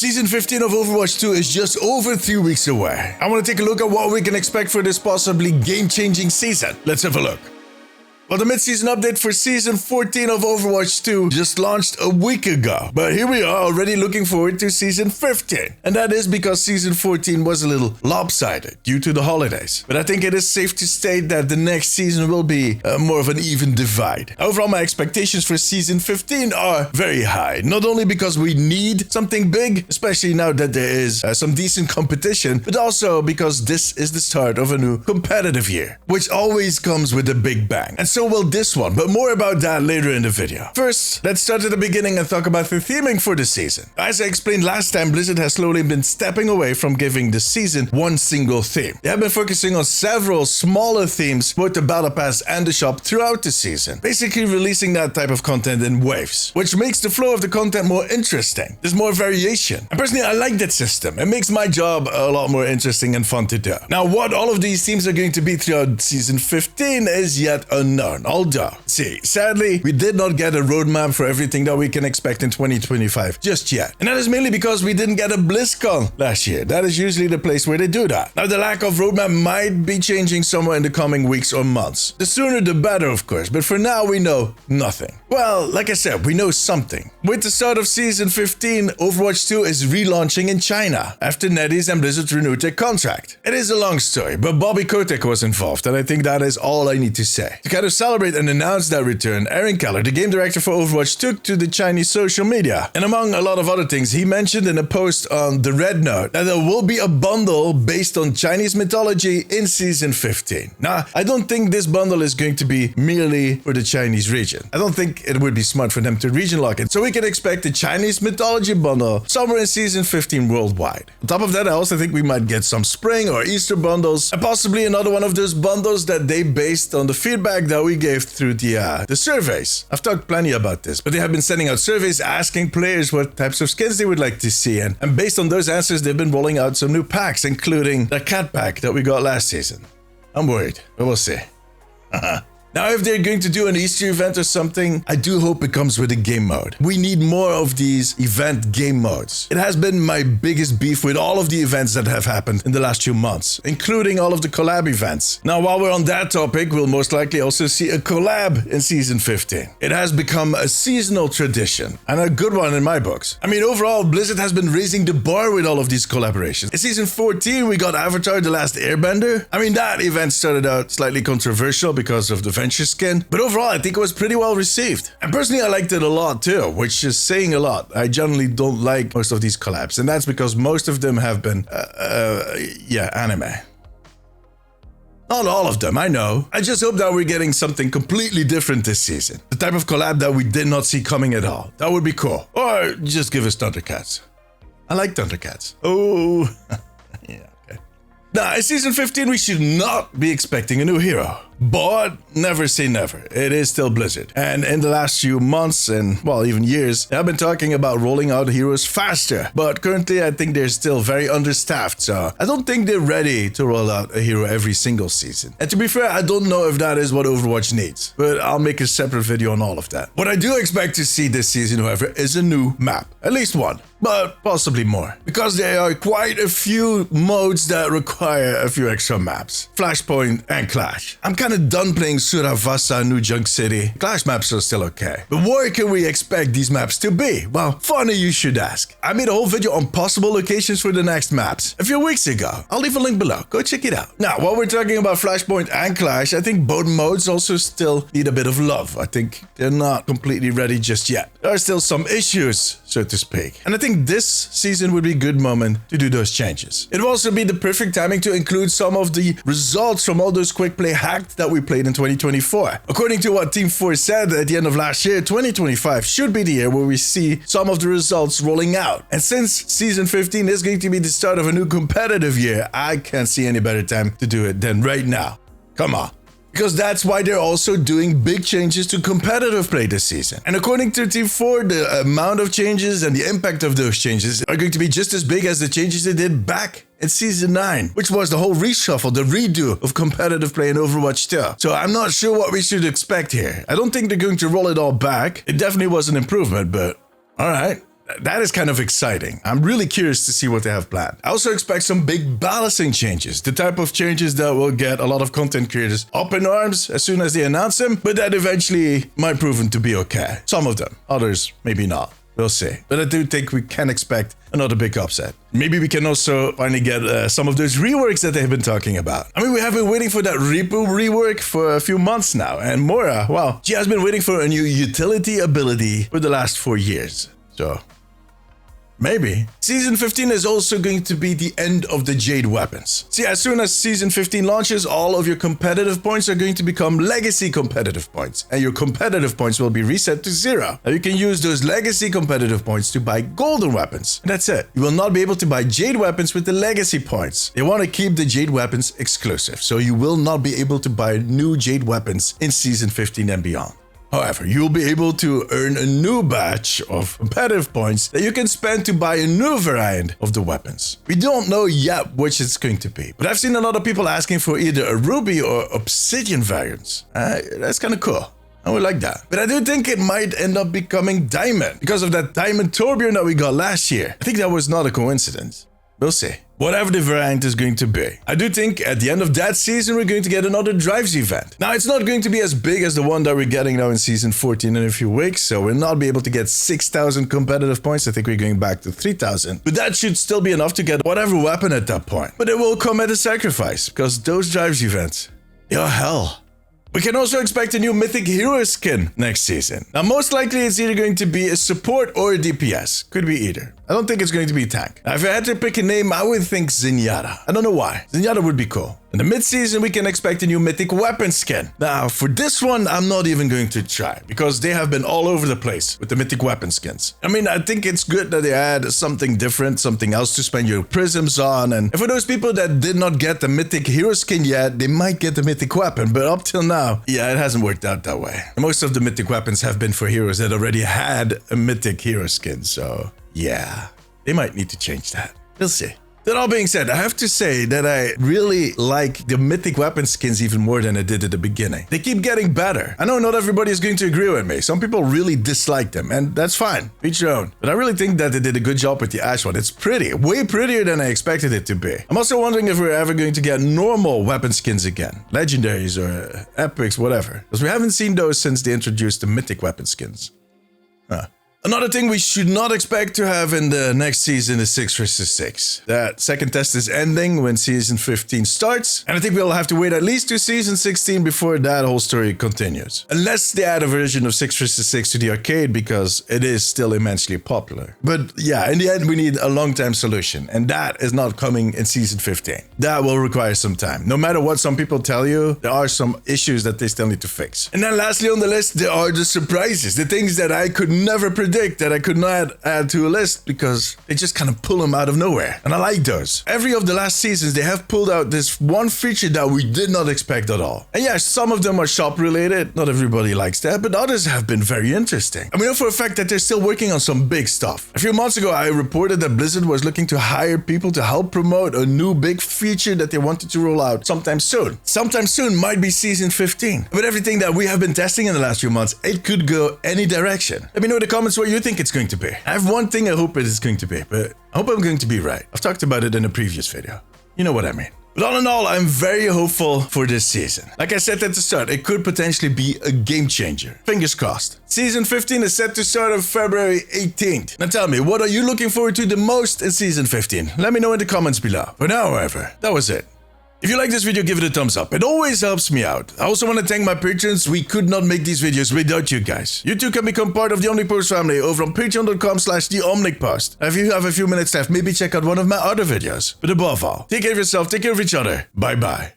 Season 15 of Overwatch 2 is just over 3 weeks away. I want to take a look at what we can expect for this possibly game-changing season. Let's have a look. Well, the mid-season update for Season 14 of Overwatch 2 just launched a week ago. But here we are already looking forward to Season 15. And that is because Season 14 was a little lopsided due to the holidays. But I think it is safe to state that the next season will be more of an even divide. Overall, my expectations for Season 15 are very high. Not only because we need something big, especially now that there is some decent competition, but also because this is the start of a new competitive year, which always comes with a big bang. And so will this one, but more about that later in the video. First, let's start at the beginning and talk about the theming for the season. As I explained last time, Blizzard has slowly been stepping away from giving the season one single theme. They have been focusing on several smaller themes, both the Battle Pass and the shop throughout the season, basically releasing that type of content in waves, which makes the flow of the content more interesting. There's more variation. And personally, I like that system. It makes my job a lot more interesting and fun to do. Now, what all of these themes are going to be throughout Season 15 is yet unknown. Although, sadly, we did not get a roadmap for everything that we can expect in 2025 just yet. And that is mainly because we didn't get a BlizzCon last year. That is usually the place where they do that. Now, the lack of roadmap might be changing somewhere in the coming weeks or months. The sooner the better, of course, but for now we know nothing. Well, like I said, we know something. With the start of Season 15, Overwatch 2 is relaunching in China after NetEase and Blizzard renewed their contract. It is a long story, but Bobby Kotick was involved, and I think that is all I need to say. To kind of celebrate and announce that return, Aaron Keller, the game director for Overwatch, took to the Chinese social media. And among a lot of other things, he mentioned in a post on the Red Note that there will be a bundle based on Chinese mythology in Season 15. Now, I don't think this bundle is going to be merely for the Chinese region. I don't think it would be smart for them to region lock it. So we can expect a Chinese mythology bundle somewhere in Season 15 worldwide. On top of that, I also think we might get some spring or Easter bundles, and possibly another one of those bundles that they based on the feedback that we gave through the surveys. I've talked plenty about this, but they have been sending out surveys asking players what types of skins they would like to see, and based on those answers, they've been rolling out some new packs, including the cat pack that we got last season. I'm worried, but we'll see. Now, if they're going to do an Easter event or something, I do hope it comes with a game mode. We need more of these event game modes. It has been my biggest beef with all of the events that have happened in the last few months, including all of the collab events. Now, while we're on that topic, we'll most likely also see a collab in Season 15. It has become a seasonal tradition, and a good one in my books. I mean, overall, Blizzard has been raising the bar with all of these collaborations. In Season 14, we got Avatar: The Last Airbender. I mean, that event started out slightly controversial because of the Venture skin, but overall I think it was pretty well received. And personally I liked it a lot too, which is saying a lot. I generally don't like most of these collabs, and that's because most of them have been, anime. Not all of them, I know. I just hope that we're getting something completely different this season. The type of collab that we did not see coming at all. That would be cool. Or just give us Thundercats. I like Thundercats. Oh, yeah, okay. Now, in Season 15, we should not be expecting a new hero. But never say never. It is still Blizzard. And in the last few months and, well, even years, they have been talking about rolling out heroes faster. But currently, I think they're still very understaffed, so I don't think they're ready to roll out a hero every single season. And to be fair, I don't know if that is what Overwatch needs, but I'll make a separate video on all of that. What I do expect to see this season, however, is a new map. At least one, but possibly more. Because there are quite a few modes that require a few extra maps. Flashpoint and Clash. I'm kind of done playing Suravasa, New Junk City. Clash maps are still okay. But where can we expect these maps to be? Well, funny you should ask. I made a whole video on possible locations for the next maps a few weeks ago. I'll leave a link below. Go check it out. Now, while we're talking about Flashpoint and Clash, I think both modes also still need a bit of love. I think they're not completely ready just yet. There are still some issues, so to speak. And I think this season would be a good moment to do those changes. It will also be the perfect timing to include some of the results from all those quick play hacks that we played in 2024. According to what Team 4 said at the end of last year, 2025 should be the year where we see some of the results rolling out. And since Season 15 is going to be the start of a new competitive year, I can't see any better time to do it than right now. Come on. Because that's why they're also doing big changes to competitive play this season. And according to Team 4, the amount of changes and the impact of those changes are going to be just as big as the changes they did back in Season 9, which was the whole reshuffle, the redo of competitive play in Overwatch 2. So I'm not sure what we should expect here. I don't think they're going to roll it all back. It definitely was an improvement, but alright. That is kind of exciting. I'm really curious to see what they have planned. I also expect some big balancing changes, the type of changes that will get a lot of content creators up in arms as soon as they announce them, but that eventually might prove to be okay. Some of them, others maybe not. We'll see. But I do think we can expect another big upset. Maybe we can also finally get some of those reworks that they've been talking about. I mean, we have been waiting for that Reaper rework for a few months now. And Mora, well, she has been waiting for a new utility ability for the last 4 years. So maybe. Season 15 is also going to be the end of the Jade weapons. See, as soon as Season 15 launches, all of your competitive points are going to become legacy competitive points, and your competitive points will be reset to 0. Now you can use those legacy competitive points to buy golden weapons. And that's it. You will not be able to buy Jade weapons with the legacy points. They want to keep the Jade weapons exclusive, so you will not be able to buy new Jade weapons in Season 15 and beyond. However, you'll be able to earn a new batch of competitive points that you can spend to buy a new variant of the weapons. We don't know yet which it's going to be, but I've seen a lot of people asking for either a ruby or obsidian variants. That's kind of cool. I would like that. But I do think it might end up becoming diamond because of that diamond tourbillon that we got last year. I think that was not a coincidence. We'll see. Whatever the variant is going to be. I do think at the end of that season, we're going to get another drives event. Now, it's not going to be as big as the one that we're getting now in Season 14 in a few weeks, so we'll not be able to get 6,000 competitive points. I think we're going back to 3,000. But that should still be enough to get whatever weapon at that point. But it will come at a sacrifice, because those drives events, you're hell. We can also expect a new Mythic hero skin next season. Now, most likely it's either going to be a support or a DPS. Could be either. I don't think it's going to be a tank. Now, if I had to pick a name, I would think Zenyatta. I don't know why. Zenyatta would be cool. In the mid-season, we can expect a new Mythic weapon skin. Now, for this one, I'm not even going to try, because they have been all over the place with the Mythic weapon skins. I mean, I think it's good that they add something different, something else to spend your prisms on, and for those people that did not get the Mythic hero skin yet, they might get the Mythic weapon, but up till now, yeah, it hasn't worked out that way. Most of the Mythic weapons have been for heroes that already had a Mythic hero skin, so yeah, they might need to change that. We'll see. That all being said, I have to say that I really like the Mythic weapon skins even more than I did at the beginning. They keep getting better. I know not everybody is going to agree with me. Some people really dislike them, and that's fine. Each your own. But I really think that they did a good job with the Ash one. It's pretty. Way prettier than I expected it to be. I'm also wondering if we're ever going to get normal weapon skins again. Legendaries or epics, whatever. Because we haven't seen those since they introduced the Mythic weapon skins. Huh. Another thing we should not expect to have in the next season is 6 vs 6. That second test is ending when Season 15 starts, and I think we'll have to wait at least to Season 16 before that whole story continues. Unless they add a version of 6 vs 6 to the arcade, because it is still immensely popular. But yeah, in the end we need a long-time solution, and that is not coming in Season 15. That will require some time. No matter what some people tell you, there are some issues that they still need to fix. And then lastly on the list, there are the surprises, the things that I could never predict, that I could not add to a list because they just kind of pull them out of nowhere. And I like those. Every of the last seasons, they have pulled out this one feature that we did not expect at all. And yeah, some of them are shop related. Not everybody likes that, but others have been very interesting. And we know for a fact that they're still working on some big stuff. A few months ago, I reported that Blizzard was looking to hire people to help promote a new big feature that they wanted to roll out sometime soon. Sometime soon might be Season 15. But everything that we have been testing in the last few months, it could go any direction. Let me know in the comments what you think it's going to be. I have one thing I hope it is going to be, but I hope I'm going to be right. I've talked about it in a previous video. You know what I mean. But all in all, I'm very hopeful for this season. Like I said at the start, it could potentially be a game changer. Fingers crossed. Season 15 is set to start on February 18th. Now tell me, what are you looking forward to the most in Season 15? Let me know in the comments below. For now, however, that was it. If you like this video, give it a thumbs up. It always helps me out. I also want to thank my patrons. We could not make these videos without you guys. You too can become part of the Omnic Post family over on patreon.com/theomnicpost. If you have a few minutes left, maybe check out one of my other videos. But above all, take care of yourself, take care of each other. Bye bye.